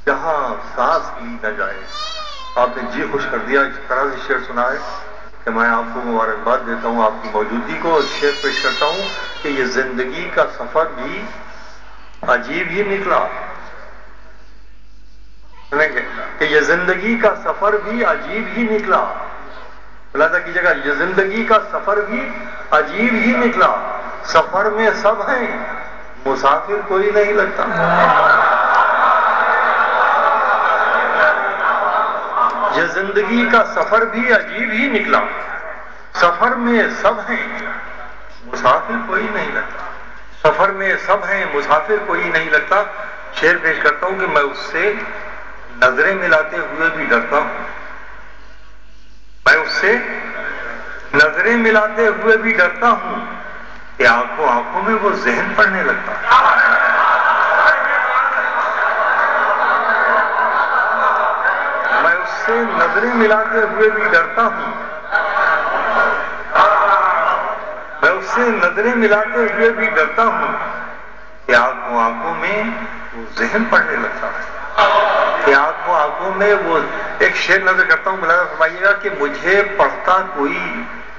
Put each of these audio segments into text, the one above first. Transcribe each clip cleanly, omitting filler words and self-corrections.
جہاں سانس لی نہ جائے. آپ نے جی خوش کر دیا. اس طرح سے شعر سنا ہے کہ میں آپ کو مبارکباد دیتا ہوں آپ کی موجودگی کو. اور شعر پیش کرتا ہوں کہ یہ زندگی کا سفر بھی عجیب ہی نکلا. کہ یہ زندگی کا سفر بھی عجیب ہی نکلا. ملاحظہ کیجیے گا, یہ زندگی کا سفر بھی عجیب ہی نکلا. سفر میں سب ہیں, مسافر کوئی نہیں لگتا. یہ زندگی کا سفر بھی عجیب ہی نکلا. سفر میں سب ہیں, مسافر کوئی نہیں لگتا. سفر میں سب ہیں, مسافر کوئی نہیں لگتا. شعر پیش کرتا ہوں کہ میں اس سے نظریں ملاتے ہوئے بھی ڈرتا ہوں. میں اس سے نظریں ملاتے ہوئے بھی ڈرتا ہوں کہ آنکھوں آنکھوں میں وہ ذہن پڑنے لگتا. میں اس سے نظریں ملاتے ہوئے بھی ڈرتا ہوں. میں اس سے نظریں ملاتے ہوئے بھی ڈرتا ہوں کہ آنکھوں آنکھوں میں وہ ذہن پڑنے لگتا ہے. کہ آنکھوں آنکھوں میں وہ ایک شعر نظر کرتا ہوں. ملاحظہ فرمائیے گا کہ مجھے پڑھتا کوئی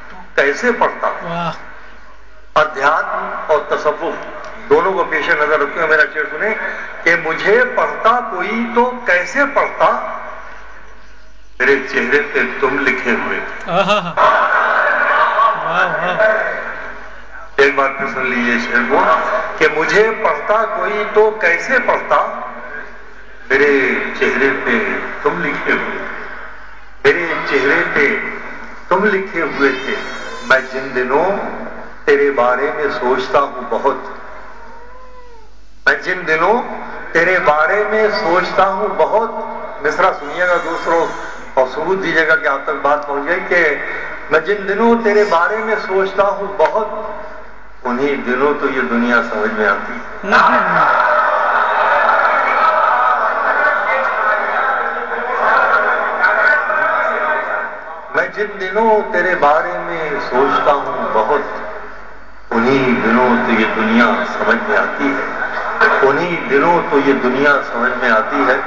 تو کیسے پڑھتا. ادھیاتم اور تصوف دونوں کو پیش نظر رکھتے ہوئے میرا شعر سنیں کہ مجھے پڑھتا کوئی تو کیسے پڑھتا, میرے چہرے پہ تم لکھے ہوئے. ایک بار پھر سن لیجیے شعر کو کہ مجھے پڑھتا کوئی تو کیسے پڑھتا, میرے چہرے پہ تم لکھے ہوئے. میرے چہرے پہ تم لکھے ہوئے تھے. میں جن دنوں تیرے بارے میں سوچتا ہوں بہت. میں جن دنوں تیرے بارے میں سوچتا ہوں بہت. مصرع سنیے گا دوسروں اور ثبوت دیجیے گا کہ آپ تک بات پہنچ گئی کہ میں جن دنوں تیرے بارے میں سوچتا ہوں بہت, انہی دنوں تو یہ دنیا سمجھ میں آتی. میں جن دنوں تیرے بارے میں سوچتا ہوں بہت, انہی دنوں تو یہ دنیا سمجھ میں آتی ہے. انہی دنوں تو یہ دنیا سمجھ میں آتی ہے.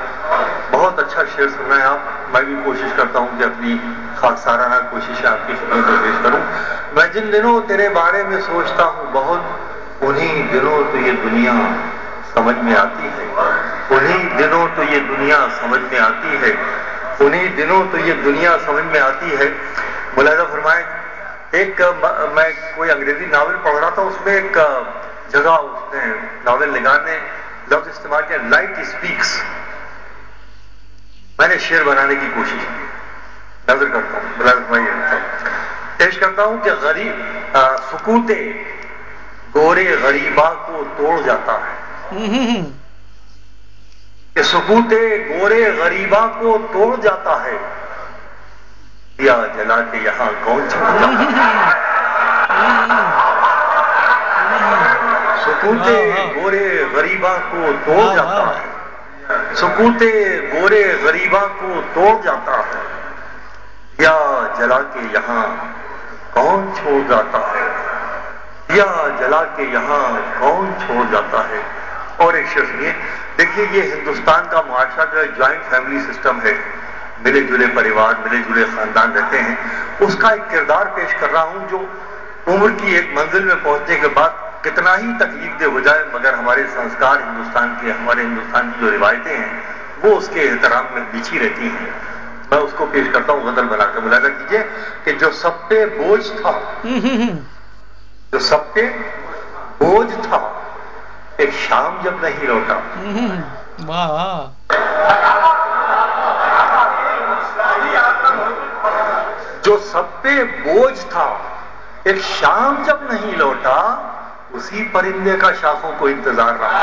بہت اچھا شعر سن رہے ہیں آپ. میں بھی کوشش کرتا ہوں کہ اپنی خاکسارانہ کوشش آپ کی خدمت میں پیش کروں. میں جن دنوں تیرے بارے میں سوچتا ہوں بہت, انہی دنوں تو یہ دنیا سمجھ میں آتی ہے. انہی دنوں تو یہ دنیا سمجھ میں آتی ہے. انہی دنوں تو یہ دنیا سمجھ میں آتی ہے. ملاحظہ فرمائیں, ایک میں کوئی انگریزی ناول پڑھ رہا تھا, اس میں ایک جگہ اس نے ناول نگار نے لفظ استعمال کیا لائٹ اسپیکس. میں نے شعر بنانے کی کوشش کی. نظر کرتا ہوں, ملاحظہ فرمائیے, پیش کرتا ہوں کہ غریب سکوت گورے غریبا کو توڑ جاتا ہے. کہ سکوت گورے غریبا کو توڑ جاتا ہے. دیا جلا کے یہاں کون چھوڑ جاتا ہے. سکوت گورے غریبا کو توڑ جاتا ہے. سکوت گورے غریبا کو توڑ جاتا ہے. دیا جلا کے یہاں کون چھوڑ جاتا ہے. دیا جلا کے یہاں کون چھوڑ جاتا ہے. اور ایک شعر سنیے. دیکھیے یہ ہندوستان کا معاشرہ جو ہے جوائنٹ فیملی سسٹم ہے, ملے جلے پریوار, ملے جلے خاندان رہتے ہیں. اس کا ایک کردار پیش کر رہا ہوں جو عمر کی ایک منزل میں پہنچنے کے بعد کتنا ہی تکلیف دہ ہو جائے مگر ہمارے سنسکار ہندوستان کے, ہمارے ہندوستان کی جو روایتیں ہیں وہ اس کے احترام میں بچھی رہتی ہیں. میں اس کو پیش کرتا ہوں غزل بنا کر. ملاحظہ کیجیے کہ جو سب پہ بوجھ تھا, جو سب پہ بوجھ تھا, ایک شام جب نہیں لوٹا. جو سب پہ بوجھ تھا, ایک شام جب نہیں لوٹا, اسی پرندے کا شاخوں کو انتظار رہا.